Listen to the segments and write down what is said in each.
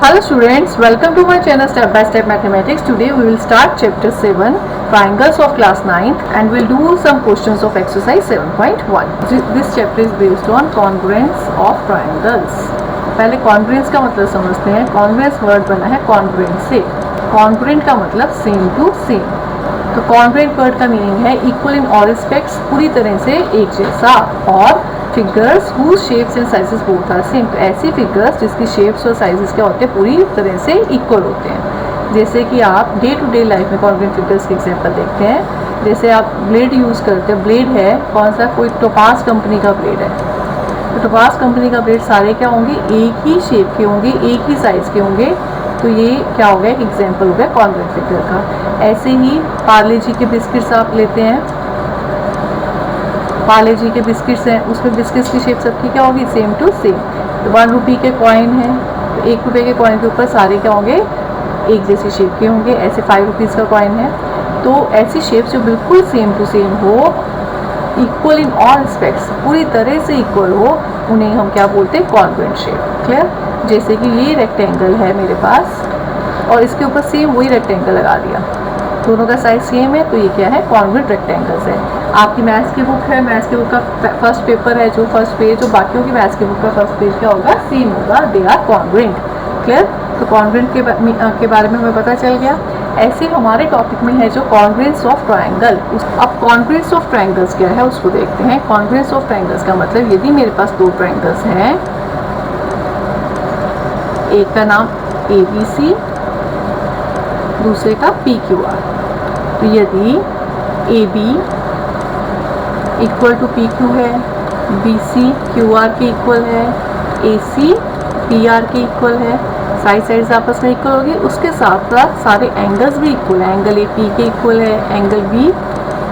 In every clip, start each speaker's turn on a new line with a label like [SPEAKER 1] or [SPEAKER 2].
[SPEAKER 1] Hello students, welcome to my channel Step by Step Mathematics. Today we will start chapter 7 Triangles of class 9 and we'll do some questions of exercise 7.1. This chapter is based on congruence of triangles. पहले congruence का मतलब समझते हैं. Congruence word बना है congruent से. Congruent का मतलब same to same. तो congruent word का मीनिंग है equal in all respects, पूरी तरह से एक जैसा, और figures whose shapes and sizes both are same. तो ऐसी फिगर्स जिसकी शेप्स और साइजेस क्या होते हैं, पूरी तरह से इक्वल होते हैं. जैसे कि आप डे टू डे लाइफ में कॉन्ग्रुएंट फिगर्स के एग्जांपल देखते हैं. जैसे आप ब्लेड यूज़ करते हैं. ब्लेड है कौन सा, कोई टोपाज कंपनी का ब्लेड है. तो टोपाज कंपनी का ब्लेड सारे क्या होंगे, एक ही शेप के होंगे, एक ही साइज़ के होंगे. तो ये क्या हो गया, एक एग्जाम्पल हो गया कॉन्ग्रुएंट फिगर का. ऐसे ही पार्ले जी के बिस्किट्स आप लेते हैं. पार्ले जी के बिस्किट्स हैं, उसमें बिस्किट्स की शेप सबकी क्या होगी, सेम टू सेम. तो 1 रुपये के कॉइन है, तो 1 रुपये के कॉइन के ऊपर सारे क्या होंगे, एक जैसी शेप के होंगे. ऐसे 5 रुपीज़ का कॉइन है, तो ऐसी शेप्स जो बिल्कुल सेम टू सेम हो, इक्वल इन ऑल एस्पेक्ट्स, पूरी तरह से इक्वल हो, उन्हें हम क्या बोलते हैं, कॉन्ग्रुएंट शेप. क्लियर. जैसे कि ये रेक्टेंगल है मेरे पास और इसके ऊपर सेम वही रेक्टेंगल लगा दिया, दोनों का साइज सेम है, तो ये क्या है, कॉन्ग्रुएंट रेक्टेंगल्स है. आपकी मैथ्स की बुक है, मैथ्स की बुक का फर्स्ट पेपर है, जो फर्स्ट पेज, जो बाकियों की मैथ्स की बुक का फर्स्ट पेज क्या होगा, सेम होगा. They are congruent. क्लियर. तो कॉन्ग्रुएंट के बारे में हमें पता चल गया. ऐसे हमारे टॉपिक में है जो कॉन्ग्रुएंस ऑफ ट्रायंगल. अब कॉन्ग्रुएंस ऑफ ट्रायंगल्स क्या है उसको देखते हैं. कॉन्ग्रुएंस ऑफ ट्रायंगल्स का मतलब, यदि मेरे पास दो ट्रायंगल्स हैं, एक का नाम ABC, दूसरे का PQR. तो यदि AB इक्वल टू PQ है, BC QR के इक्वल है, AC PR के इक्वल है, साइड्स आपस में इक्वल होगी, उसके साथ साथ सारे एंगल्स भी इक्वल है. एंगल AP के इक्वल है, एंगल B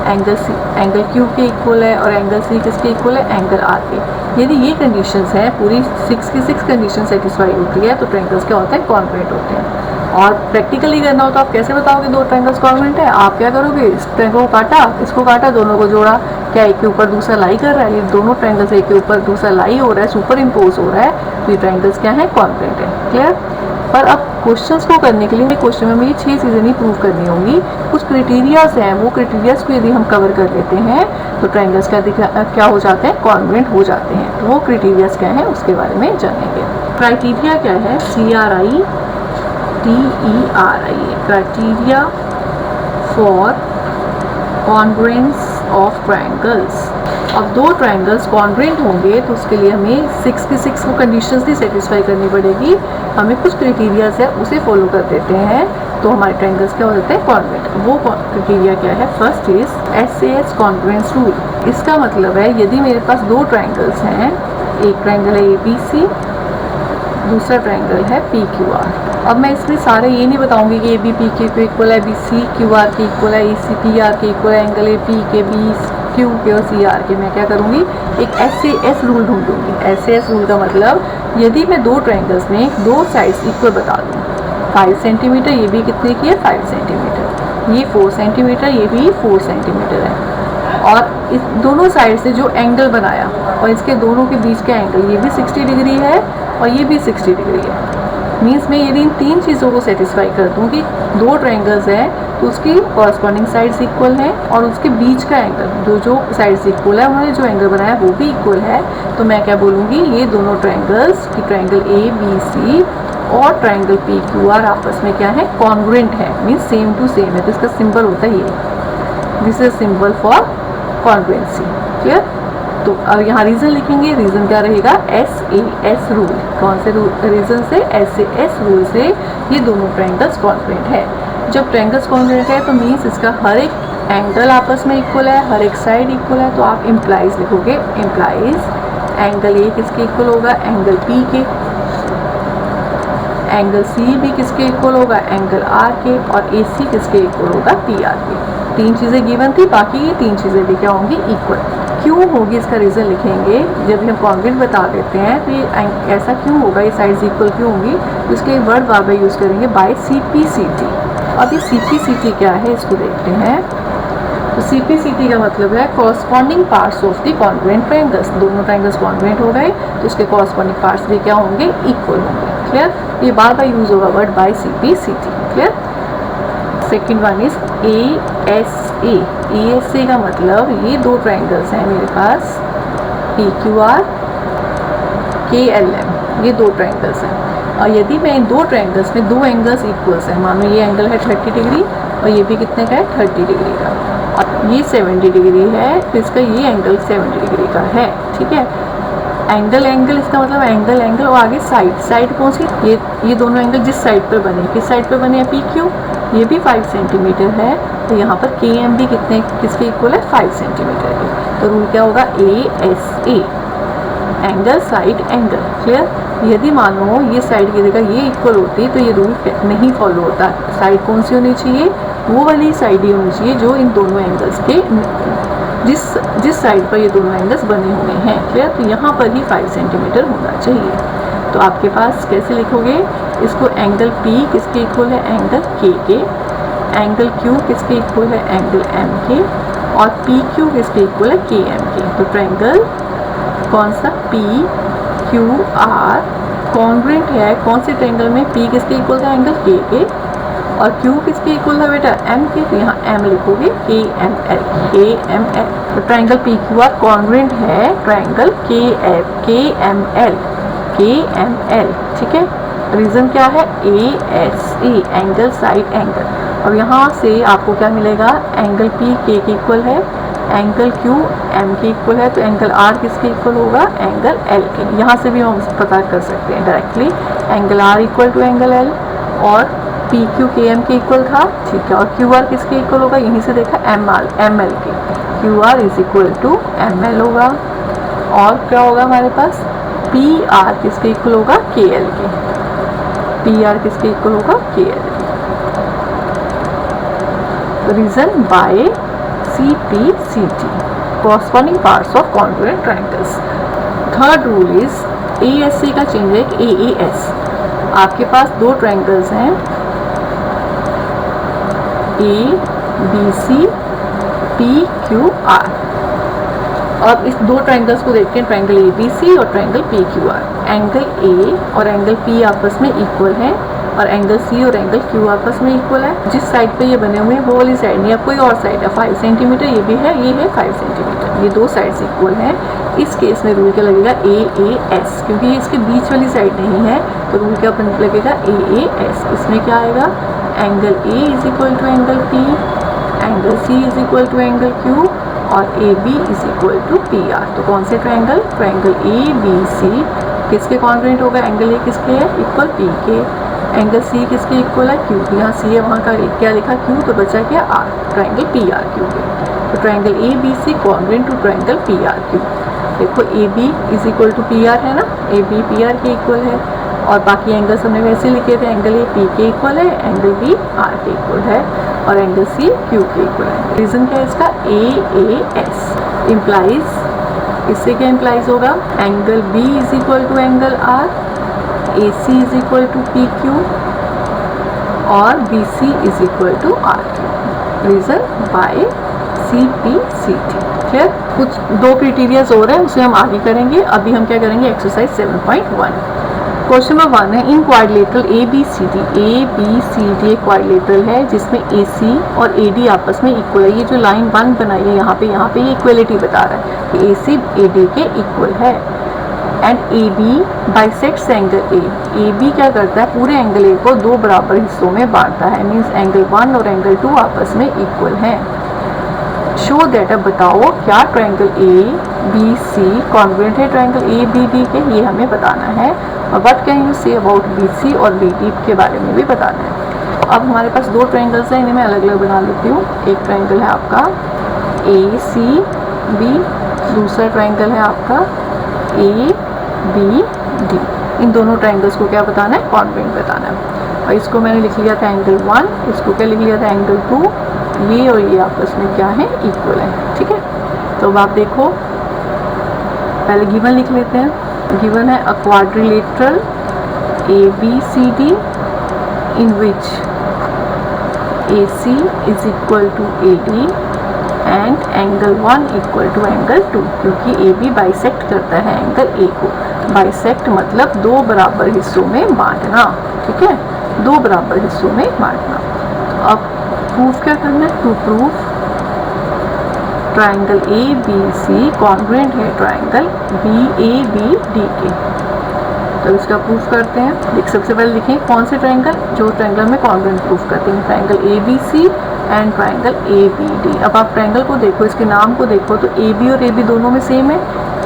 [SPEAKER 1] एंगल Q के इक्वल है, और एंगल C किसके इक्वल है, एंगल R के. यदि ये कंडीशंस हैं, पूरी 6 की 6 कंडीशन सेटिस्फाई होती है, तो ट्रायंगल्स क्या होते हैं, कॉन्ग्रुएंट होते हैं. और प्रैक्टिकली करना हो तो आप कैसे बताओगे दो ट्रायंगल्स कॉन्ग्रुएंट है. आप क्या करोगे, इस ट्रायंगल को काटा, इसको काटा, दोनों को जोड़ा. क्या एक के ऊपर दूसरा लाई कर रहा है, ये दोनों ट्रायंगल्स एक के ऊपर दूसरा लाई हो रहा है, सुपर इम्पोज हो रहा है, तो ये ट्रायंगल्स क्या है, कॉन्ग्रुएंट है. क्लियर. पर अब क्वेश्चंस को करने के लिए क्वेश्चन में हमें ये 6 चीज़ें नहीं प्रूव करनी होंगी. कुछ क्राइटेरियाज हैं, वो क्राइटेरियाज को यदि हम कवर कर लेते हैं तो ट्रायंगल्स क्या हो जाते हैं, कॉन्ग्रुएंट हो जाते हैं. तो वो क्राइटेरियाज क्या हैं उसके बारे में जानेंगे. क्राइटेरिया क्या है, CRITERI, criteria for congruence of triangles. अब दो ट्रायंगल्स कॉन्ग्रुएंट होंगे तो उसके लिए हमें 6 की 6 को कंडीशंस भी सेटिस्फाई करनी पड़ेगी. हमें कुछ क्राइटेरियाज है उसे फॉलो कर देते हैं तो हमारे ट्रायंगल्स क्या हो जाते हैं, कॉन्ग्रुएंट. वो क्राइटेरिया क्या है, first is SAS congruence rule. इसका मतलब है, यदि मेरे पास दो ट्रायंगल्स हैं, एक ट्रायंगल है ABC, दूसरा ट्रायंगल है PQR. अब मैं इसमें सारे ये नहीं बताऊंगी कि AB PQ के इक्वल है, BC QR के इक्वल है, AC PR के इक्वल है, एंगल AP के, BQ के और CR के. मैं क्या करूँगी, एक SAS रूल ढूंढूंगी. SAS रूल का मतलब, यदि मैं दो ट्रायंगल्स में दो साइड्स इक्वल बता दूँ, 5 सेंटीमीटर, ये भी कितने की है, 5 सेंटीमीटर, ये 4 सेंटीमीटर, ये भी 4 सेंटीमीटर है, और इस दोनों साइड से जो एंगल बनाया और इसके दोनों के बीच का एंगल, ये भी 60 डिग्री है और ये भी 60 डिग्री है. मीन्स मैं यदि इन 3 चीज़ों को सेटिस्फाई कर दूँ कि दो ट्रायंगल्स हैं तो उसकी कॉरस्पॉन्डिंग साइड्स इक्वल हैं और उसके बीच का एंगल, जो साइड्स इक्वल है, उन्होंने जो एंगल बनाया वो भी इक्वल है, तो मैं क्या बोलूँगी, ये दोनों ट्रायंगल्स की ट्रायंगल ABC और ट्रायंगल PQR आपस में क्या है, कॉन्ग्रुएंट है. मीन्स सेम टू सेम है. तो इसका सिंबल होता है ये, this is symbol for congruency. Clear. तो अब यहाँ रीज़न लिखेंगे. रीज़न क्या रहेगा, SAS रूल. कौन से रीज़न से, SAS रूल से ये दोनों ट्रायंगल्स कॉन्ग्रुएंट है. जब ट्रायंगल्स कॉन्ग्रुएंट है तो मीन्स इसका हर एक एंगल आपस में इक्वल है, हर एक साइड इक्वल है. तो आप इम्प्लाइज लिखोगे. इम्प्लाइज एंगल A किसके इक्वल होगा, एंगल P के, एंगल C भी किसके इक्वल होगा, एंगल R के, और AC किसके इक्वल होगा, PR के. 3 चीज़ें गिवन थी, बाकी ये 3 चीज़ें भी क्या होंगी, इक्वल. क्यों होगी इसका रीज़न लिखेंगे. जब हम कॉन्ग्रुएंट बता देते हैं तो ये ऐसा क्यों होगा, ये साइड्स इक्वल क्यों होंगी, तो इसके एक वर्ड बार बार यूज़ करेंगे, बाय CPCT. अब ये CPCT क्या है इसको देखते हैं. तो CPCT का मतलब है corresponding parts of the congruent triangles. दोनों ट्रायंगल्स कॉन्ग्रुएंट हो गए तो उसके कॉरस्पॉन्डिंग पार्ट्स भी क्या होंगे, इक्वल होंगे. क्लियर. ये बार बार यूज होगा word by C P C T. Clear. Second one is A S A. A S A का मतलब ये दो ट्राइंगल्स हैं मेरे पास, P Q R K L M, ये दो ट्राइंगल्स हैं। और यदि मैं इन दो ट्राइंगल्स में दो एंगल्स इक्वल्स हैं, मानो ये एंगल है 30 डिग्री और ये भी कितने का है 30 डिग्री का, और ये 70 डिग्री है, तो इसका ये एंगल 70 डिग्री का है। ठीक है। एंगल एंगल इसका मतलब एंगल एंगल और आगे साइड, साइड कौन सी, ये दोनों एंगल जिस साइड पर बने, किस साइड पर बने हैं, पी क्यू, ये भी 5 सेंटीमीटर है, तो यहाँ पर के एम भी कितने किसके इक्वल है 5 सेंटीमीटर के। तो रूल क्या होगा ए एस ए, एंगल साइड एंगल। क्लियर। यदि मानो ये साइड की जगह ये इक्वल होती तो ये रूल नहीं फॉलो होता। साइड कौन सी होनी चाहिए, वो वाली साइड ही होनी चाहिए जो इन दोनों एंगल्स के जिस साइड पर ये दोनों एंगल्स बने हुए हैं। क्लियर। तो यहाँ पर ही 5 सेंटीमीटर होना चाहिए। तो आपके पास कैसे लिखोगे इसको, एंगल P किसके इक्वल है, एंगल K के, एंगल Q किसके इक्वल है, एंगल M के, और PQ किसके इक्वल है, KM के। तो ट्रायंगल कौन सा, P Q R कॉन्ग्रुएंट है कौन से ट्रायंगल में, P किसके इक्वल था, एंगल K के, और Q किसके इक्वल था बेटा, M के, तो यहाँ M लिखोगे KML, KML। तो ट्रायंगल PQR कॉन्ग्रुएंट है ट्रायंगल KML, KML। ठीक है। रीजन क्या है, ASE, एंगल साइड एंगल। अब यहाँ से आपको क्या मिलेगा, एंगल P K के इक्वल है, एंगल Q M के इक्वल है, तो एंगल R किसके इक्वल होगा, एंगल L के। यहाँ से भी हम पता कर सकते हैं directly, angle R equal to angle L, और पी क्यू के एम के इक्वल था। ठीक है। और क्यू आर किसके इक्वल होगा, यहीं से देखा एम एल के, Q R is equal to M L होगा। और क्या होगा हमारे पास, पी आर किसके इक्वल होगा, के एल के, पी आर किसके इक्वल होगा, के एल के। Reason by C P C T, corresponding parts of congruent triangles. Third rule is A S C का चेंज है ए ए एस। आपके पास दो ट्रायंगल्स हैं A B C P Q R. अब इस दो ट्रायंगल्स को देखते हैं, ट्रायंगल ए बी सी और triangle P Q are. Angle A और एंगल पी आपस में इक्वल है, और एंगल सी और एंगल क्यू आपस में इक्वल है। जिस साइड पे ये बने हुए हैं वो वाली साइड नहीं, अब कोई और साइड है 5 सेंटीमीटर, ये भी है, ये है 5 सेंटीमीटर, ये दो साइड्स इक्वल हैं। इस केस में रूल क्या लगेगा, ए ए एस, क्योंकि ये इसके बीच वाली साइड नहीं है, तो रूल क्या लगेगा, ए ए एस। इसमें क्या आएगा, angle A is equal to angle P, angle C is equal to angle Q, और A B is equal to P R. तो कौन से triangle, triangle A B C किसके कॉन्ग्रुएंट होगा, एंगल ए किसके है, इक्वल पी के, angle C किसके इक्वल है, क्यू। यहाँ सी है, वहाँ का क्या लिखा, क्यू, तो बचा क्या R, triangle P R Q के। तो triangle A B C congruent to triangle P R Q. देखो A B is equal to P R है ना, ए बी पी आर के इक्वल है, और बाकी एंगल्स हमने वैसे लिखे थे, एंगल ए पी के इक्वल है, एंगल बी आर के इक्वल है, और एंगल सी क्यू के इक्वल है। रीजन क्या है इसका, ए एस इम्प्लाइज, इससे क्या इम्प्लाइज होगा, angle B is equal to angle R, A C is equal to P Q, और B C is equal to R Q. Reason by C P C T. Clear. कुछ दो criterias और हैं, उसे हम आगे करेंगे। अभी हम क्या करेंगे, एक्सरसाइज 7.1। क्वेश्चन नंबर 1 है, in quadrilateral A B C D एक क्वाड्रिलेटरल है जिसमें ए सी और ए डी आपस में इक्वल है। ये जो लाइन 1 बनाई है यहाँ पे ये इक्वलिटी बता रहा है कि ए सी ए डी के इक्वल है। And A B bisects angle A B क्या करता है, पूरे एंगल ए को दो बराबर हिस्सों में बांटता है, मीन्स एंगल 1 और एंगल 2 आपस में इक्वल हैं। शो दैट, अब बताओ क्या triangle A B C congruent है ट्रायंगल ए बी डी के, ये हमें बताना है। और what can you say about B C और बी डी के बारे में भी बताना है। अब हमारे पास दो ट्रायंगल्स हैं, इन्हें मैं अलग अलग बना लेती हूँ। एक ट्रायंगल है आपका ए सी बी, दूसरा ट्रायंगल है आपका ए बी डी। इन दोनों ट्रायंगल्स को क्या बताना है, कॉन्ग्रुएंट बताना है। और इसको मैंने लिख लिया था एंगल 1, इसको क्या लिख लिया था एंगल 2। ये और ये आपस में क्या है, इक्वल है। ठीक है। तो अब आप देखो, पहले गिवन लिख लेते हैं। गिवन है a quadrilateral A B C D in which A C is equal to A D and angle 1 equal to angle 2, क्योंकि ए बी बाइसेक्ट करता है एंगल ए को। बाइसेक्ट मतलब दो बराबर हिस्सों में बांटना, ठीक है, दो बराबर हिस्सों में बांटना। अब प्रूफ क्या करना है, to proof triangle A B C congruent है triangle B A B D के। तो इसका प्रूफ करते हैं। देख सबसे पहले लिखें कौन से ट्राइंगल, जो ट्राइंगल में कॉन्ग्रुएंट प्रूफ करते हैं, triangle A B C and triangle A B D. अब आप ट्राइंगल को देखो, इसके नाम को देखो, तो ए बी और ए बी दोनों में सेम है,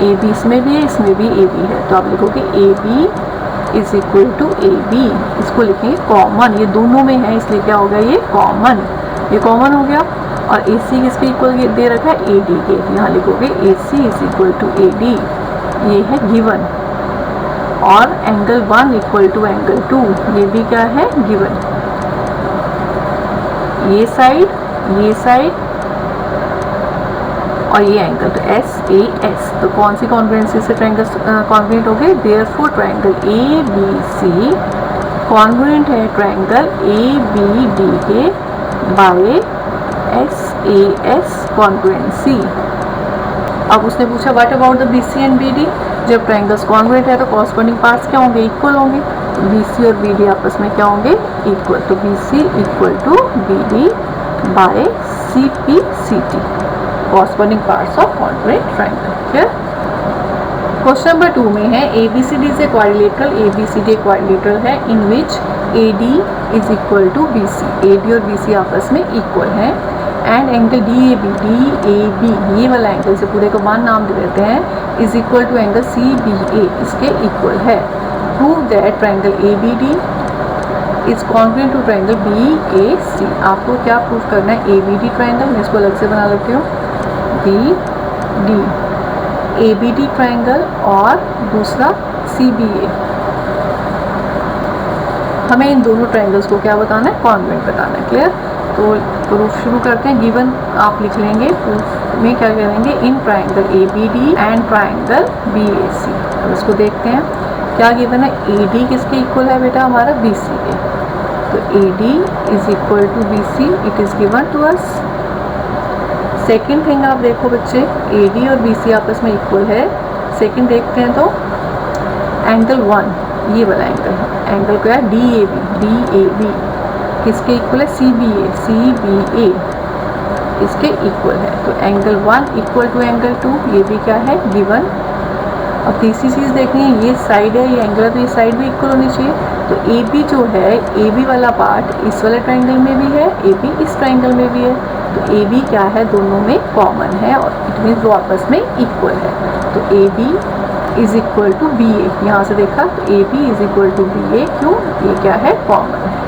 [SPEAKER 1] ए बी इसमें भी है, इसमें भी ए बी है, तो आप लिखोगे A B is equal to A B. इसको लिखेंगे कॉमन, ये दोनों में है इसलिए क्या हो गया, ये कॉमन, ये कॉमन हो गया। और ए सी किसके इक्वल दे रखा है, ए डी के, यहाँ लिखोगे A C is equal to A D, ये है गिवन। और एंगल 1 इक्वल टू एंगल 2, ये भी क्या है, गिवन। ये साइड और ये एंगल, तो एस ए एस, तो कौन सी कॉन्ग्रुएंसी से ट्राइंगल कॉन्ग्रुएंट हो गए, therefore triangle A B C congruent है ट्राइंगल ए बी डी के by S A S congruency. अब उसने पूछा what about the B C and B D, जब ट्राइंगल्स कॉन्ग्रुएंट है तो कॉरस्पॉन्डिंग पार्ट्स क्या होंगे, इक्वल होंगे, तो बी सी और बी डी आपस में क्या होंगे, इक्वल, तो B C equal to B D by C P C T, corresponding parts of congruent triangle. Clear. Question number 2 में है A B C D is a quadrilateral, A B C D quadrilateral है in which A D is equal to B C, A D और B C आपस में equal है, and angle D A B, ये वाला angle से पूरे को मान नाम दे देते हैं, is equal to angle C B A, इसके इक्वल है। Prove that triangle A B D is congruent to triangle B A C. आपको क्या प्रूव करना है, ए बी डी ट्राइंगल, मैं इसको अलग से बना लेती हूँ, B D A B D triangle और दूसरा सी बी ए। हमें इन दोनों ट्राइंगल्स को क्या बताना है, कॉन्ग्रुएंट बताना है। क्लियर। तो प्रूफ शुरू करते हैं। गिवन आप लिख लेंगे, प्रूफ में क्या करेंगे, in triangle A B D and triangle B A C. अब इसको देखते हैं क्या गिवन है, ए डी किसके इक्वल है बेटा, हमारा बी सी के, तो A D is equal to B C, it is given to us. Second thing आप देखो बच्चे, ए डी और बी सी आपस में इक्वल है। सेकेंड देखते हैं तो एंगल 1, ये वाला एंगल है, एंगल क्या है, डी ए बी किसके इक्वल है, सी बी ए इसके इक्वल है, तो एंगल 1 इक्वल टू एंगल 2, ये भी क्या है, गिवन। अब तीसरी चीज़ देखनी है, ये साइड है, ये एंगल है, तो ये साइड भी इक्वल होनी चाहिए, तो ए बी जो है, ए बी वाला पार्ट इस वाले ट्राइंगल में भी है, ए बी इस ट्राइंगल में भी है, तो ए बी क्या है, दोनों में कॉमन है, और इट मीन्स वो आपस में इक्वल है, तो A B is equal to B A, यहाँ से देखा तो A B is equal to B A, क्यों, ये क्या है, कॉमन है,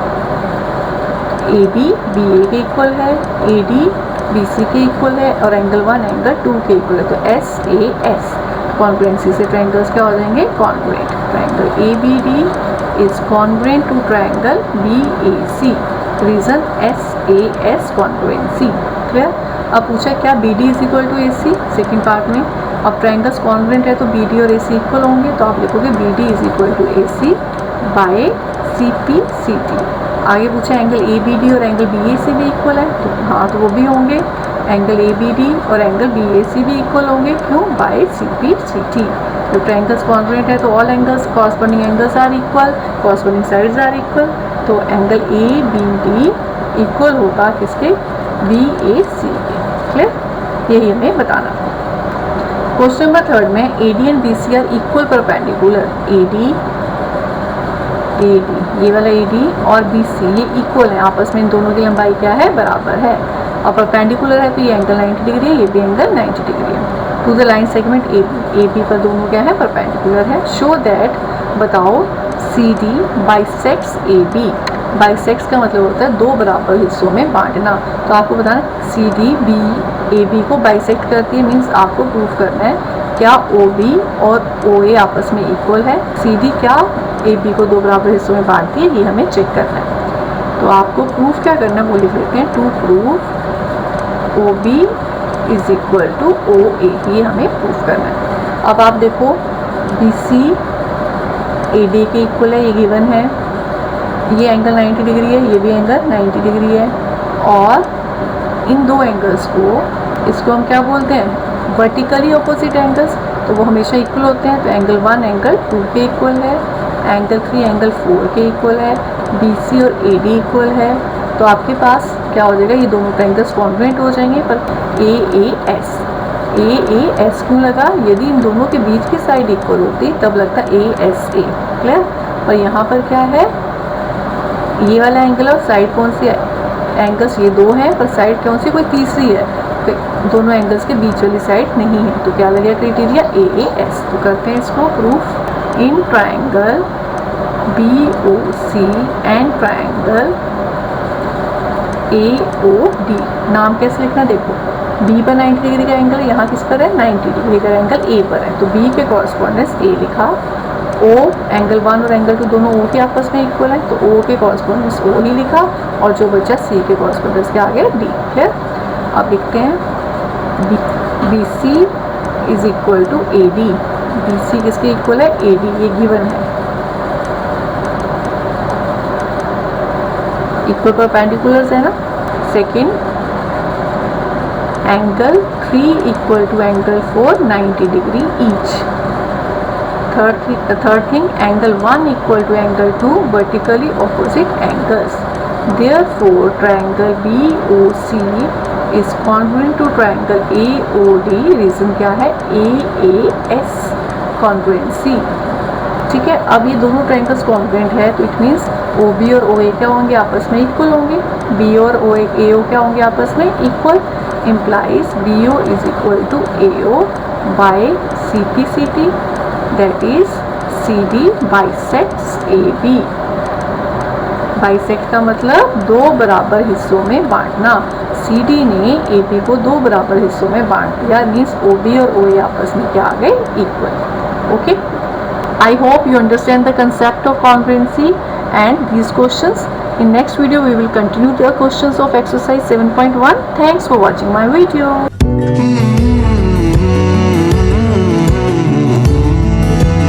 [SPEAKER 1] ए बी बी ए के इक्वल है, ए डी बी सी के इक्वल है, और एंगल 1 एंगल 2 के इक्वल है, तो एस ए एस कॉन्ग्रुएंसी से ट्राइंगल्स क्या हो जाएंगे, congruent. Triangle A B D is congruent to triangle B A C, reason S A S congruency. Clear. अब पूछा क्या B D is equal to A C, second part में। अब triangles congruent है तो बी डी और ए सी equal होंगे, तो आप लिखोगे B D is equal to A C by C P C T. आगे पूछा एंगल ए बी डी और एंगल बी ए सी भी इक्वल है, तो हाँ तो वो भी होंगे, एंगल ए बी डी और एंगल बी ए सी भी इक्वल होंगे, क्यों, by C P C T. तो ट्राइंगल्स कॉन्ग्रुएंट है तो all angles corresponding angles are equal, corresponding sides are equal, तो angle A B D equal होगा किसके, बी ए सी के। क्लियर। यही हमें बताना है। क्वेश्चन नंबर 3 में A D and B C are equal perpendicular, A D ये वाला ए डी और बी सी ये इक्वल है, आपस में इन दोनों की लंबाई क्या है, बराबर है, और परपेंडिकुलर है तो ये एंगल 90 डिग्री है, ये भी एंगल 90 डिग्री है। To the line segment A B पर दोनों क्या है, परपेंडिकुलर है। शो दैट, बताओ, C D bisects A B. Bisects का मतलब होता है दो बराबर हिस्सों में बांटना, तो आपको बताना C D B A B को बाइसेक्ट करती है, मीन्स आपको प्रूव करना है क्या ओ बी और ओ ए आपस में इक्वल है, सी डी क्या ए बी को दो बराबर हिस्सों में बांटती है, ये हमें चेक करना है। तो आपको प्रूफ क्या करना है वो लिख लेते हैं, to proof O B is equal to O A, ये हमें प्रूफ करना है। अब आप देखो बी सी ए डी के इक्वल है, ये गिवन है, ये एंगल 90 डिग्री है, ये भी एंगल 90 डिग्री है, और इन दो एंगल्स को, इसको हम क्या बोलते हैं, वर्टिकली ऑपोजिट एंगल्स, तो वो हमेशा इक्वल होते हैं। तो एंगल 1 एंगल 2 के इक्वल है, एंगल 3 एंगल 4 के इक्वल है, BC और AD इक्वल है। तो आपके पास क्या हो जाएगा, ये दोनों ट्रायंगल्स कॉन्ग्रुएंट हो जाएंगे। पर AAS क्यों लगा, यदि इन दोनों के बीच की साइड इक्वल होती तब लगता ASA। क्लियर। और यहाँ पर क्या है, ये वाला एंगल और साइड कौन सी है, एंगल्स ये दो हैं पर साइड कौन सी, कोई तीसरी है, दोनों एंगल्स के बीच वाली साइड नहीं है। तो क्या लगेगा क्राइटेरिया AAS। तो करते हैं इसको proof. In triangle BOC and triangle AOD, नाम कैसे लिखना, देखो B पर 90 डिग्री का एंगल, यहाँ किस पर है 90 डिग्री का एंगल A पर है, तो B के कॉरस्पॉन्डेंस A लिखा। O एंगल 1 और एंगल 2 दोनों O के आपस में इक्वल है, तो O के कॉरस्पॉन्डेंस O ही लिखा, और जो बचा C के कॉरस्पॉन्डेंस के आगे D। क्लियर। अब लिखते हैं BC is equal to AD। BC किसके इक्वल है, AD, ये गिवन है। इक्वल परपेंडिकुलर्स है ना। Second, angle 3 equal to angle 4 90 degree each. Third thing, angle 1 equal to angle 2 vertically opposite angles. Therefore triangle BOC is congruent to triangle AOD। Reason क्या है, AAS congruency. ठीक है। अब ये दोनों ट्रायंगल्स कॉन्ग्रुएंट है, तो इट मीन्स OB और OA क्या होंगे, आपस में इक्वल होंगे। B और AO क्या होंगे, आपस में equal. Implies BO is equal to AO by CT that is CD bisects AB। Bisect का मतलब दो बराबर हिस्सों में बांटना। CD ने AB को दो बराबर हिस्सों में बांट दिया, मीन्स OB और OA आपस में क्या आ गए, equal. Okay, I hope you understand the concept of congruency and these questions. In next video we will continue the questions of exercise 7.1. Thanks for watching my video.